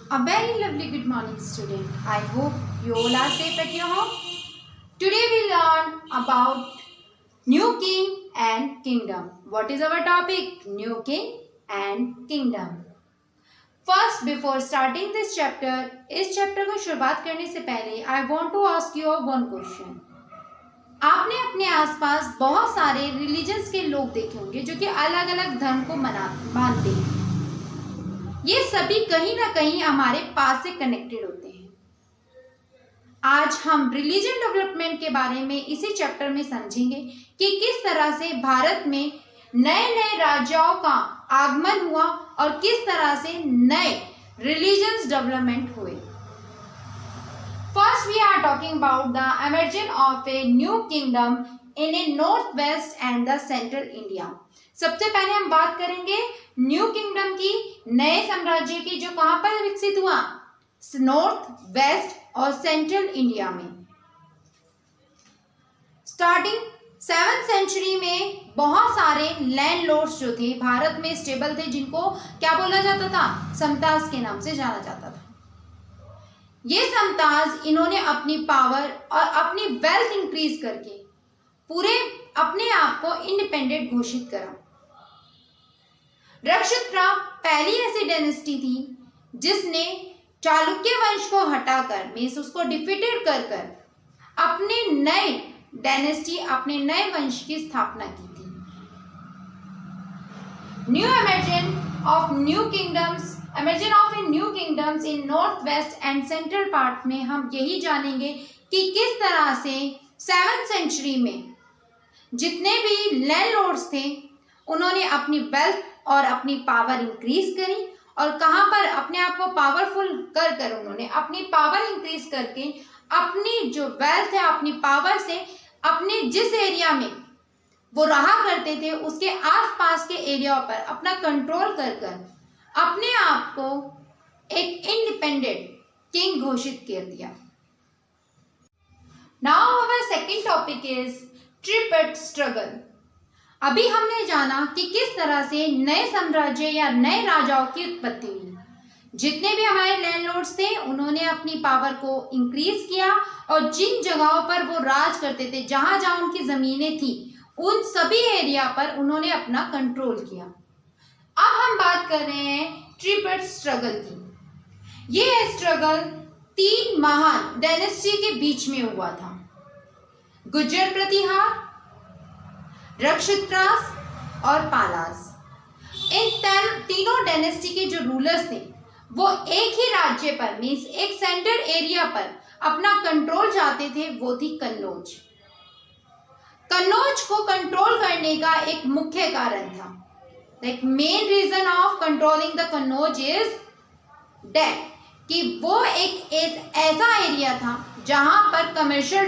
A very lovely good morning, student. I hope you all are safe at your home. Today we learn about new king and kingdom. What is our topic? New king and kingdom. First, before starting this chapter, इस chapter को शुरुआत करने से पहले I want to ask you one question. आपने अपने आसपास बहुत सारे रिलीजन्स के लोग देखे होंगे जो कि अलग अलग धर्म को मानते हैं. ये सभी कहीं ना कहीं हमारे पास से कनेक्टेड होते हैं. आज हम रिलीजन डेवलपमेंट के बारे में इसी चैप्टर में समझेंगे कि किस तरह से भारत में नए नए राजाओं का आगमन हुआ और किस तरह से नए रिलीजन्स डेवलपमेंट हुए. First, we are talking about the emergence of a new kingdom in a northwest and the central India. सबसे पहले हम बात करेंगे न्यू किंगडम की, नए साम्राज्य की, जो कहां पर विकसित हुआ? नॉर्थ, वेस्ट और सेंट्रल इंडिया में. स्टार्टिंग 7th सेंचुरी में बहुत सारे लैंडलॉर्ड्स जो थे भारत में स्टेबल थे, जिनको क्या बोला जाता था? समताज के नाम से जाना जाता था. ये समताज इन्होंने अपनी पावर और अपनी वेल्थ इंक्रीज करके पूरे अपने आप को इंडिपेंडेंट घोषित करा. रक्षित्रा पहली ऐसी डायनेस्टी थी जिसने चालुक्य वंश को हटाकर, मींस उसको डिफीटेड कर अपने नए डायनेस्टी, अपने नए वंश की स्थापना की थी. Emergence of a new kingdoms in north west and central part में हम यही जानेंगे कि किस तरह से 7th सेंचुरी में जितने भी लैंडलॉर्ड्स थे उन्होंने अपनी वेल्थ और अपनी पावर इंक्रीज करी, और कहां पर अपने आप को पावरफुल कर उन्होंने अपनी पावर इंक्रीज करके अपनी जो वेल्थ है, अपनी पावर से अपने जिस एरिया में वो रहा करते थे उसके आसपास के एरिया पर अपना कंट्रोल कर अपने आप को एक इंडिपेंडेंट किंग घोषित कर दिया. Now our second topic is tripartite struggle. अभी हमने जाना कि किस तरह से नए साम्राज्य या नए राजाओं की उत्पत्ति हुई. जितने भी हमारे लैंडलॉर्ड्स थे उन्होंने अपनी पावर को इंक्रीज किया और जिन जगहों पर वो राज करते थे, जहां जहां उनकी जमीनें थी, उन सभी एरिया पर उन्होंने अपना कंट्रोल किया. अब हम बात कर रहे हैं ट्रिपेट स्ट्रगल की. ये स्ट्रगल 3 महान डायनेस्टी के बीच में हुआ था. गुर्जर प्रतिहार, रक्षित्रास और पालास. इन तीनों डायनेस्टी के जो रूलर्स थे वो एक ही राज्य पर, मींस एक सेंटर एरिया पर अपना कंट्रोल चाहते थे. वो थी कन्नौज. कन्नौज को कंट्रोल करने का एक मुख्य कारण था, like main reason of controlling the Kannauj is that कि वो एक ऐसा एरिया था जहां पर कमर्शियल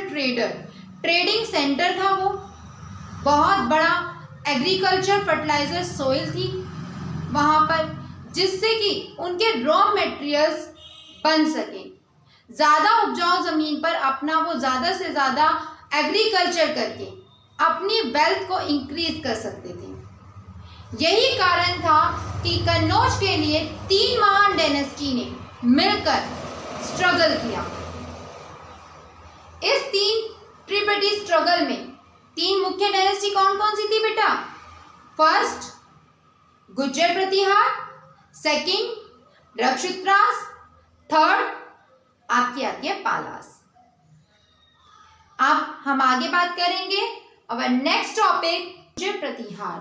ट्रेडिंग सेंटर था. वो बहुत बड़ा एग्रीकल्चर फर्टिलाइजर सोइल थी वहां पर, जिससे कि उनके रॉ मटेरियल्स बन सके. ज्यादा उपजाऊ जमीन पर अपना वो ज्यादा से ज्यादा एग्रीकल्चर करके अपनी वेल्थ को इंक्रीज कर सकते थे. यही कारण था कि कन्नौज के लिए 3 महान डायनेस्टी ने मिलकर स्ट्रगल किया. इस 3 ट्रिपेटी स्ट्रगल में 3 मुख्य डायनेस्टी कौन कौन सी थी बेटा? फर्स्ट गुर्जर प्रतिहार, सेकंड रक्षित्रास, थर्ड आपकी आती है पालास. अब हम आगे बात करेंगे अवर नेक्स्ट टॉपिक गुर्जर प्रतिहार.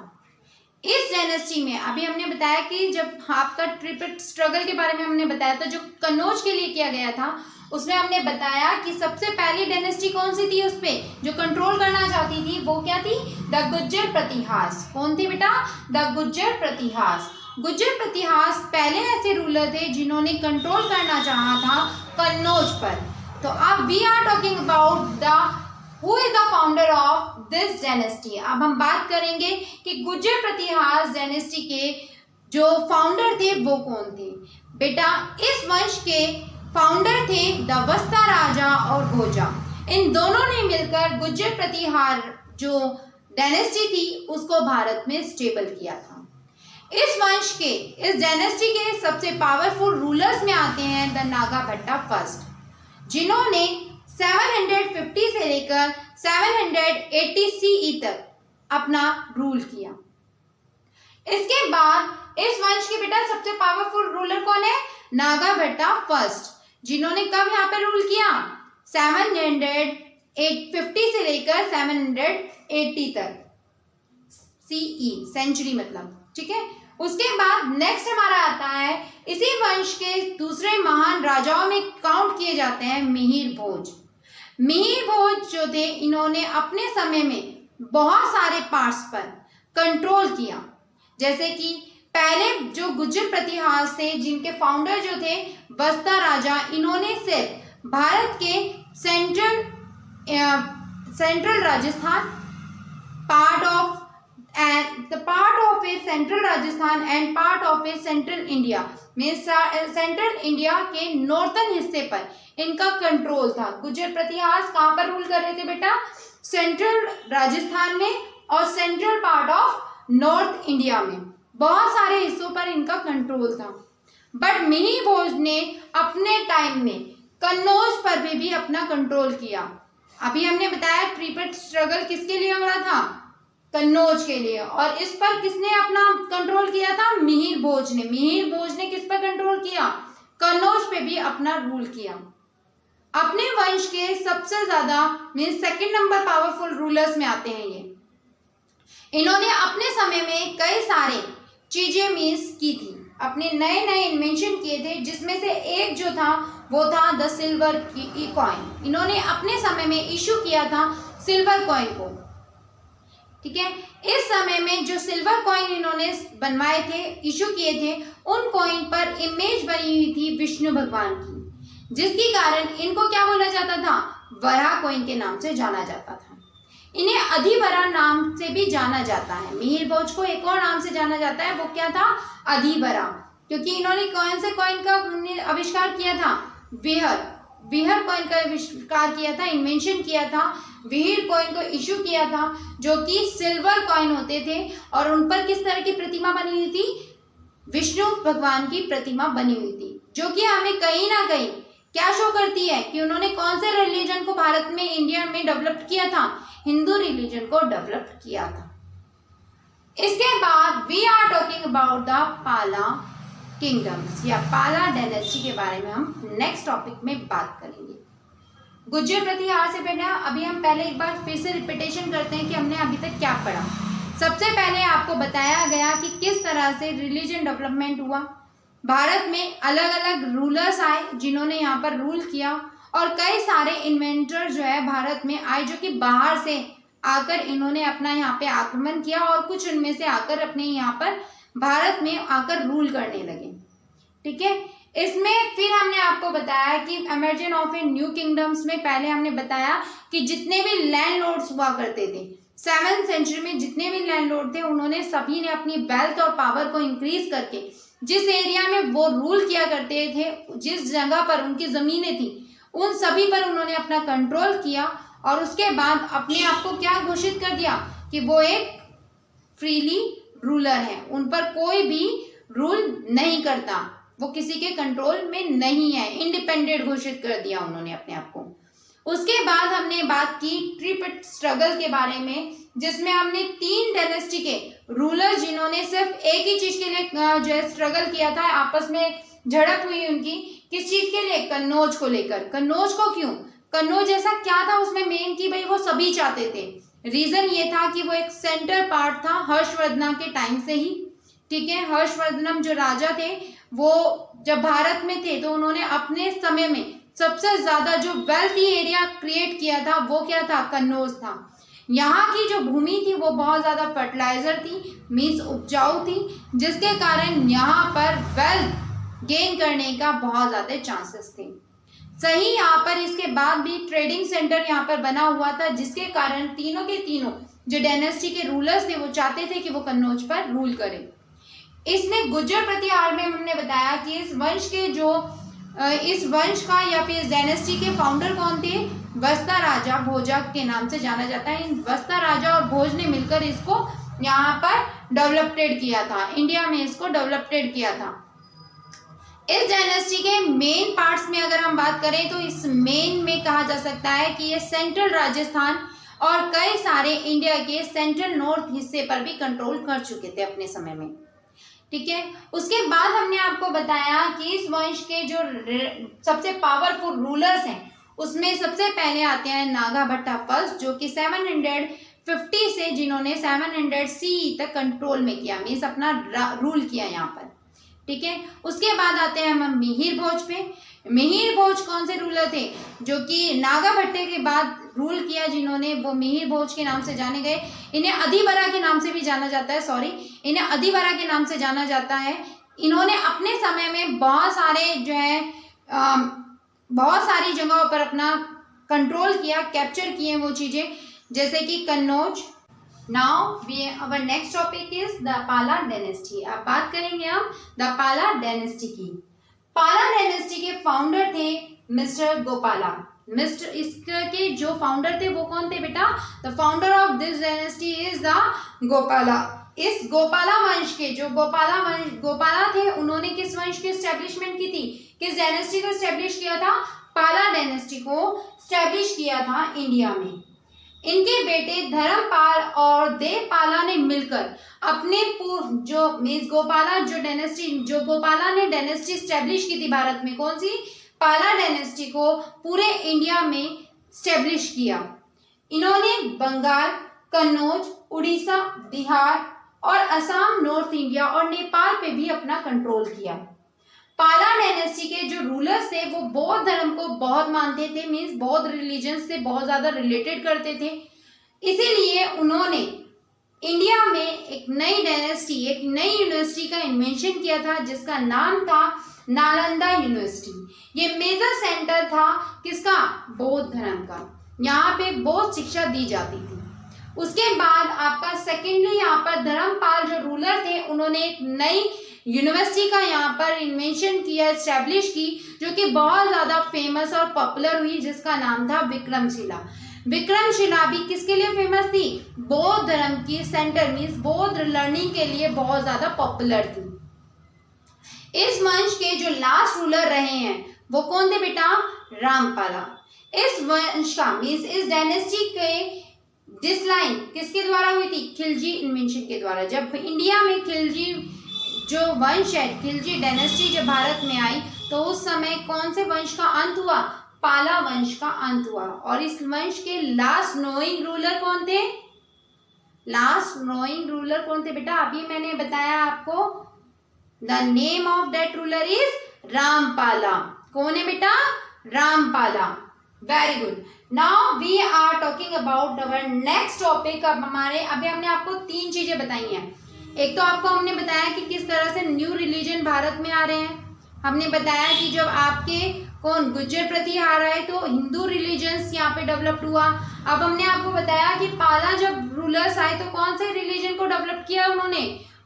इस डायनेस्टी में अभी हमने बताया कि जब आपका ट्रिपेट स्ट्रगल के बारे में हमने बताया था, जो कन्नौज के लिए किया गया था, उसमें हमने बताया कि सबसे पहली डायनेस्टी कौन सी थी उस पे जो कंट्रोल करना चाहती थी, वो क्या थी? द गुर्जर प्रतिहास. कौन थी बेटा? द गुर्जर प्रतिहास. गुर्जर प्रतिहास पहले ऐसे रूलर थे जिन्होंने कंट्रोल करना चाहा था कन्नौज पर. तो अब we are talking about the Who is the founder of this dynasty? अब हम बात करेंगे कि गुर्जर प्रतिहास डायनेस्टी के जो फाउंडर थे वो कौन थे. बेटा इस वंश के फाउंडर थे दवस्ता राजा और भोजा. इन दोनों ने मिलकर गुर्जर प्रतिहार जो डायनेस्टी थी उसको भारत में स्टेबल किया था. इस डायनेस्टी के सबसे पावरफुल रूलर्स में आते हैं द नागाभट्टा फर्स्ट, जिन्होंने 750 से लेकर 780 सीई तक अपना रूल किया। इसके बाद इस वंश के बेटा सबसे पावरफुल रूलर कौन है? नागाभट्टा फर्स्ट, जिन्होंने कब यहाँ पे रूल किया? 750 से लेकर 780 तक सीई, सेंचुरी मतलब, ठीक है। उसके बाद नेक्स्ट हमारा आता है, इसी वंश के दूसरे महान राजाओं में काउंट किए जाते हैं मिहिर भोज। मिहिर भोज जो थे, इन्होंने अपने समय में बहुत सारे पार्ट्स पर कंट्रोल किया, जैसे कि पहले जो गुर्जर प्रतिहार थे, जिनके फाउंडर जो थे बस्तर राजा, इन्होंने सिर्फ भारत के central Rajasthan, part of central Rajasthan and part of A central India में, सेंट्रल इंडिया के नॉर्थन हिस्से पर इनका कंट्रोल था। गुर्जर प्रतिहार कहाँ पर रूल कर रहे थे बेटा? सेंट्रल राजस्थान में और central part of north India में, बहुत सारे हिस्सों पर इनका कंट्रोल था। बट मिहिर भोज ने अपने टाइम में कन्नौज पर भी अपना कंट्रोल किया। अभी हमने बताया ट्रिपल स्ट्रगल किसके लिए हो रहा था? कन्नौज के लिए। और इस पर किसने अपना कंट्रोल किया था? मिहिर भोज ने। मिहिर भोज ने किस पर कंट्रोल किया? कन्नौज पे भी अपना रूल किया। अपने वंश के सबसे ज्यादा means second number powerful rulers में आते हैं ये। इन्होंने अपने समय में कई सारे चीजें मीन्स की थी, अपने नए नए इन्वेंशन किए थे, जिसमें से एक जो था वो था द सिल्वर कॉइन। इन्होंने अपने समय में इशू किया था सिल्वर कॉइन को, ठीक है। इस समय में जो सिल्वर कॉइन इन्होंने बनवाए थे, इशू किए थे, उन कॉइन पर इमेज बनी हुई थी विष्णु भगवान की, जिसके कारण इनको क्या बोला जाता था? वराह कॉइन के नाम से जाना जाता था। इन्हें अधिवरा नाम से भी जाना जाता है। मिहिर भोज को एक और नाम से जाना जाता है, वो क्या था? अधिवरा, क्योंकि इन्होंने कौन से कॉइन का आविष्कार किया था? विहर कॉइन का आविष्कार किया था, इन्वेंशन किया था। विहिर कॉइन को इशू किया था, जो कि सिल्वर कॉइन होते थे, और उन पर किस तरह की प्रतिमा बनी हुई थी? विष्णु भगवान की प्रतिमा बनी हुई थी, जो कि हमें कहीं ना कहीं क्या शो करती है कि उन्होंने कौन से रिलीजन को भारत में, इंडिया में डेवलप किया था? हिंदू रिलीजन को डेवलप किया था। इसके बाद we are talking about the Pala kingdoms या पाला डायनेस्टी के बारे में हम नेक्स्ट टॉपिक में बात करेंगे। गुर्जर प्रतिहार से पहले अभी हम पहले एक बार फिर से रिपीटेशन करते हैं कि हमने अभी तक क्या पढ़ा। सबसे पहले आपको बताया गया कि किस तरह से रिलीजन डेवलपमेंट हुआ। भारत में अलग अलग रूलर्स आए जिन्होंने यहाँ पर रूल किया, और कई सारे इन्वेंटर जो है भारत में आए, जो कि बाहर से आकर इन्होंने अपना यहाँ पे आक्रमण किया, और कुछ उनमें से आकर अपने यहाँ पर भारत में आकर रूल करने लगे, ठीक है। इसमें फिर हमने आपको बताया कि immersion of a new kingdoms में पहले हमने बताया कि जितने भी लैंडलॉर्ड्स हुआ करते थे 7th सेंचुरी में, जितने भी लैंडलॉर्ड थे, उन्होंने सभी ने अपनी वेल्थ और पावर को इंक्रीज करके जिस एरिया में वो रूल किया करते थे, जिस जगह पर उनकी जमीनें थी, उन सभी पर उन्होंने अपना कंट्रोल किया, और उसके बाद अपने आप को क्या घोषित कर दिया कि वो एक फ्रीली रूलर है, उन पर कोई भी रूल नहीं करता, वो किसी के कंट्रोल में नहीं है, इंडिपेंडेंट घोषित कर दिया उन्होंने अपने आप को। उसके बाद हमने बात की ट्रिपल स्ट्रगल के बारे में, जिसमें हमने 3 डायनेस्टी के रूलर जिन्होंने सिर्फ एक ही चीज के लिए जो है स्ट्रगल किया था, आपस में झड़प हुई उनकी, किस चीज के लिए? कन्नौज को लेकर। कन्नौज को क्यों? कन्नौज ऐसा क्या था उसमें मेन की भाई वो सभी चाहते थे। रीजन ये था कि वो एक सेंटर पार्ट था हर्षवर्धन के टाइम से ही, ठीक है। हर्षवर्धन जो राजा थे, वो जब भारत में थे तो उन्होंने अपने समय में सबसे ज्यादा जो वेल्थी एरिया क्रिएट किया था वो क्या था? कन्नौज था। यहाँ की जो भूमि थी वो बहुत ज्यादा फर्टिलाइजर थी, मीन्स उपजाऊ थी, जिसके कारण यहाँ पर वेल्थ गेन करने का बहुत ज्यादा चांसेस थे। सही यहाँ पर इसके बाद भी ट्रेडिंग सेंटर यहाँ पर बना हुआ था, जिसके कारण तीनों के तीनों जो डायनेस्टी के रूलर्स थे वो चाहते थे कि वो कन्नौज पर रूल करें। इसमें गुर्जर प्रतिहार में हमने बताया कि इस वंश का या फिर इस डायनेस्टी के फाउंडर कौन थे? वस्ता राजा भोजा के नाम से जाना जाता है। इन वस्ता राजा और भोज ने मिलकर इसको यहाँ पर डेवलप्ड किया था, इंडिया में इसको डेवलप्ड किया था। इस डायनेस्टी के मेन पार्ट्स में अगर हम बात करें तो इस मेन में कहा जा सकता है कि ये सेंट्रल राजस्थान और कई सारे इंडिया के सेंट्रल नॉर्थ हिस्से पर भी कंट्रोल कर चुके थे अपने समय में। ठीक है, उसके बाद हमने आपको बताया कि इस वंश के जो सबसे पावरफुल रूलर्स हैं उसमें सबसे पहले आते हैं नागाभट्टा फर्स्ट, जो कि 750 से जिन्होंने 700 CE तक कंट्रोल में किया, मीन्स अपना रूल किया यहाँ पर। ठीक है, उसके बाद आते हैं हम मिहिर भोज पे। मिहिर भोज कौन से रूलर थे? जो कि नागाभट्टे के बाद रूल किया जिन्होंने, वो मिहिर भोज के नाम से जाने गए। इन्हें अधिवरा के नाम से भी जाना जाता है, इन्हें अधिवरा के नाम से जाना जाता है। इन्होंने अपने समय में बहुत सारे जो है बहुत सारी जगहों पर अपना कंट्रोल किया, कैप्चर किए वो चीजें, जैसे कि Kannauj. Now our next topic is the पाला डायनेस्टी। अब बात करेंगे हम द पाला डायनेस्टी की। पाला डायनेस्टी के फाउंडर थे मिस्टर गोपाला। इसके जो फाउंडर थे वो कौन थे बेटा? The founder of this dynasty is the Gopala. इस गोपाला वंश के जो गोपाला थे, उन्होंने किस वंश की एस्टेब्लिशमेंट की थी? किस डायनेस्टी को एस्टेब्लिश किया था? पाला डायनेस्टी को एस्टेब्लिश किया था इंडिया में। इनके बेटे धर्मपाल और देवपाला ने मिलकर अपने जो गोपाला ने डायनेस्टी एस्टेब्लिश की थी भारत में, कौन सी? पाला डायनेस्टी को पूरे इंडिया में एस्टेब्लिश किया। इन्होंने बंगाल, कन्नौज, उड़ीसा, बिहार और असम, नॉर्थ इंडिया और नेपाल पे भी अपना कंट्रोल किया। पाला डायनेस्टी के जो रूलर्स थे वो बौद्ध धर्म को बहुत मानते थे, मीन्स बौद्ध रिलीजन से बहुत ज्यादा रिलेटेड करते थे। इसीलिए उन्होंने इंडिया में एक नई डायनेस्टी, एक नई यूनिवर्सिटी का इन्वेंशन किया था जिसका नाम था नालंदा यूनिवर्सिटी। ये मेजर सेंटर था किसका? बौद्ध धर्म का। यहाँ पे बौद्ध शिक्षा दी जाती थी। उसके बाद आपका सेकेंडली यहाँ पर धर्मपाल जो रूलर थे, उन्होंने एक नई यूनिवर्सिटी का यहाँ पर इन्वेंशन किया, एस्टेब्लिश की, जो कि बहुत ज्यादा फेमस और पॉपुलर हुई, जिसका नाम था विक्रमशिला। विक्रमशिला भी किसके लिए फेमस थी? बौद्ध धर्म की सेंटर, मीन्स बौद्ध लर्निंग के लिए बहुत ज्यादा पॉपुलर थी। इस वंश के जो लास्ट रूलर रहे हैं वो कौन थे बेटा? रामपाला। इस वंश का मीन्स इस डायनेस्टी के डिस्लाइन किसके द्वारा हुई थी? खिलजी इन्वेंशन के द्वारा। जब इंडिया में खिलजी जो वंश है, खिलजी डायनेस्टी जब भारत में आई तो उस समय कौन से वंश का अंत हुआ? पाला वंश का अंत हुआ। और इस वंश के लास्ट नोइंग रूलर कौन थे? लास्ट नोइंग रूलर कौन थे बेटा? अभी मैंने बताया आपको, the name of that ruler is Rampala. कौन है बेटा? Rampala. Very good. Now we are talking about our next topic. अब अभी हमने आपको 3 चीजें बताई हैं। एक तो आपको हमने बताया कि किस तरह से न्यू रिलीजन भारत में आ रहे हैं। हमने बताया कि जब आपके गुज्जर प्रतिहार आए तो हिंदू रिलीजन्स यहाँ पे डेवलप्ड हुआ। अब हमने आपको बताया कि पाला जब रूलर्स आए तो कौन से रिलीजन को डेवलप किया उन्होंने?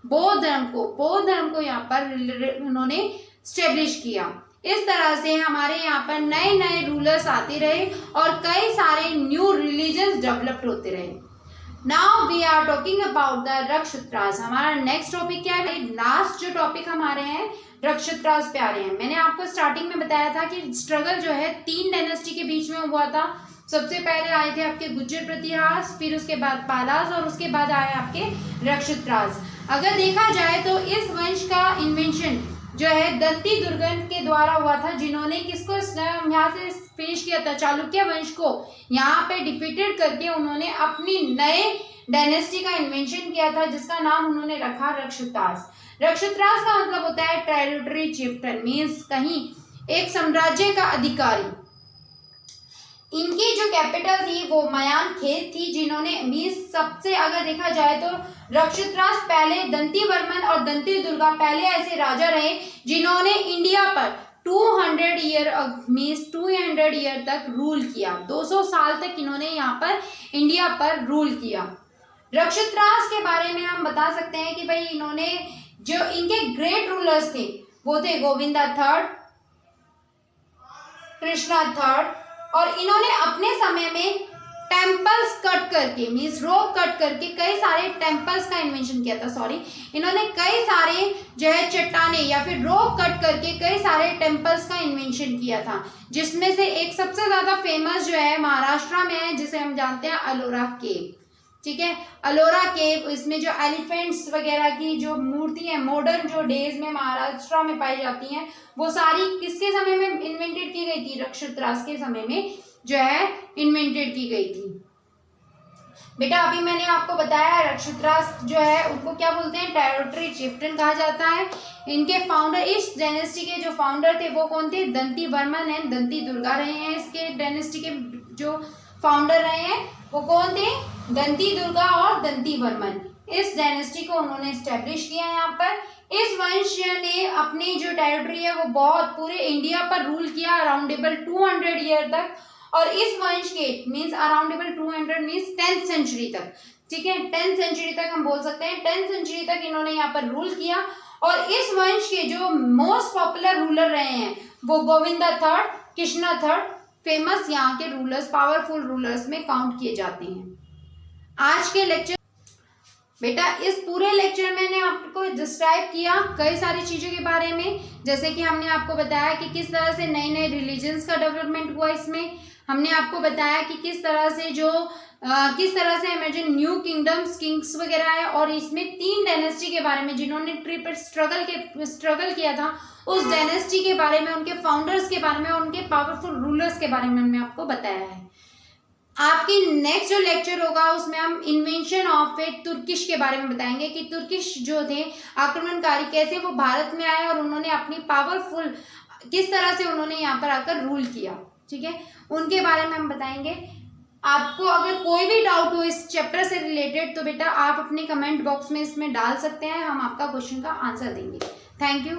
बौद्ध धर्म को यहाँ पर उन्होंने स्टेब्लिश किया। इस तरह से हमारे यहाँ पर नए नए रूलर्स आते रहे और कई सारे न्यू रिलीजन्स डेवलप्ड होते रहे। Now we are talking about the Rashtrakutas. हमारा नेक्स्ट टॉपिक क्या है? लास्ट जो टॉपिक हमारे हैं रक्षुत्रास पे आ रहे हैं। मैंने आपको स्टार्टिंग में बताया था कि स्ट्रगल जो है 3 डायनेस्टी के बीच में हुआ था। सबसे पहले आए थे आपके गुज्जर प्रतिहास, फिर उसके बाद पालास और उसके बाद आए आपके रक्षुत्रास। अगर देखा जाए तो इस वंश का इन्वेंशन जो है दंती दुर्गन के द्वारा हुआ था, जिन्होंने किसको यहाँ से फिनिश किया था? चालुक्य वंश को यहाँ पे डिफीटेड करके उन्होंने अपनी नए डायनेस्टी का इन्वेंशन किया था, जिसका नाम उन्होंने रखा रक्षुत्रास। रक्षुत्रास का मतलब होता है टेरिटरी चिफ्टन, मीन्स कहीं एक साम्राज्य का अधिकारी। इनकी जो कैपिटल थी वो मयान खेत थी, जिन्होंने मीन्स सबसे अगर देखा जाए तो रक्षुत्रास पहले दंती वर्मन और दंती दुर्गा पहले ऐसे राजा रहे जिन्होंने इंडिया पर 200 ईयर तक रूल किया। 200 साल तक इन्होंने यहाँ पर इंडिया पर रूल किया। रक्षुत्रास के बारे में हम बता सकते हैं कि भाई इन्होंने जो इनके ग्रेट रूलर्स थे वो थे गोविंदा III, कृष्णा III, और इन्होंने अपने समय में टेम्पल्स कट करके मीन्स रोप कट करके कई सारे टेम्पल्स का इन्वेंशन किया था। इन्होंने कई सारे जो है चट्टाने या फिर रोप कट करके कई सारे टेम्पल्स का इन्वेंशन किया था, जिसमें से एक सबसे ज्यादा फेमस जो है महाराष्ट्र में है, जिसे हम जानते हैं अलोरा केव। ठीक है, अलोरा केव, इसमें जो एलिफेंट्स वगैरह की जो मूर्ति है मॉडर्न जो डेज में महाराष्ट्र में पाई जाती हैं, वो सारी किसके समय में इन्वेंटेड की गई थी? रक्षोत्रास के समय में जो है इन्वेंटेड की गई थी। बेटा अभी मैंने आपको बताया रक्षोत्रास जो है उनको क्या बोलते हैं? टेरिटरी चिफ्टन कहा जाता है। इनके फाउंडर, इस डायनेस्टी के जो फाउंडर थे वो कौन थे? दंती वर्मन एंड दंती दुर्गा रहे हैं। इसके डायनेस्टी के जो फाउंडर रहे हैं वो कौन थे? दंती दुर्गा और दंती वर्मन। इस डायनेस्टी को उन्होंने स्टैब्लिश किया यहाँ पर। इस वंश ने अपनी जो टेरिटरी है वो बहुत पूरे इंडिया पर रूल किया अराउंडेबल 200 ईयर तक, और इस वंश के मीन्स अराउंडेबल 200 मीन्स 10th सेंचुरी तक। ठीक है, 10th सेंचुरी तक हम बोल सकते हैं, 10th सेंचुरी तक इन्होंने यहाँ पर रूल किया। और इस वंश के जो मोस्ट पॉपुलर रूलर रहे हैं वो Govinda third, Krishna third famous यहाँ के रूलर्स, पावरफुल रूलर्स में काउंट किए जाते हैं। आज के लेक्चर बेटा इस पूरे लेक्चर में मैंने आपको डिस्क्राइब किया कई सारी चीज़ों के बारे में, जैसे कि हमने आपको बताया कि किस तरह से नए नए रिलीजन्स का डेवलपमेंट हुआ। इसमें हमने आपको बताया कि किस तरह से इमेजिन न्यू किंगडम्स, किंग्स वगैरह है, और इसमें 3 डायनेस्टी के बारे में जिन्होंने ट्रिपल स्ट्रगल किया था, उस डायनेस्टी के बारे में, उनके फाउंडर्स के बारे में, उनके पावरफुल रूलर्स के बारे में हमने आपको बताया है। आपकी नेक्स्ट जो लेक्चर होगा उसमें हम इन्वेंशन ऑफ ए तुर्किश के बारे में बताएंगे कि तुर्किश जो थे आक्रमणकारी कैसे वो भारत में आए और उन्होंने अपनी पावरफुल किस तरह से उन्होंने यहाँ पर आकर रूल किया। ठीक है, उनके बारे में हम बताएंगे। आपको अगर कोई भी डाउट हो इस चैप्टर से रिलेटेड तो बेटा आप अपने कमेंट बॉक्स में इसमें डाल सकते हैं, हम आपका क्वेश्चन का आंसर देंगे। Thank you.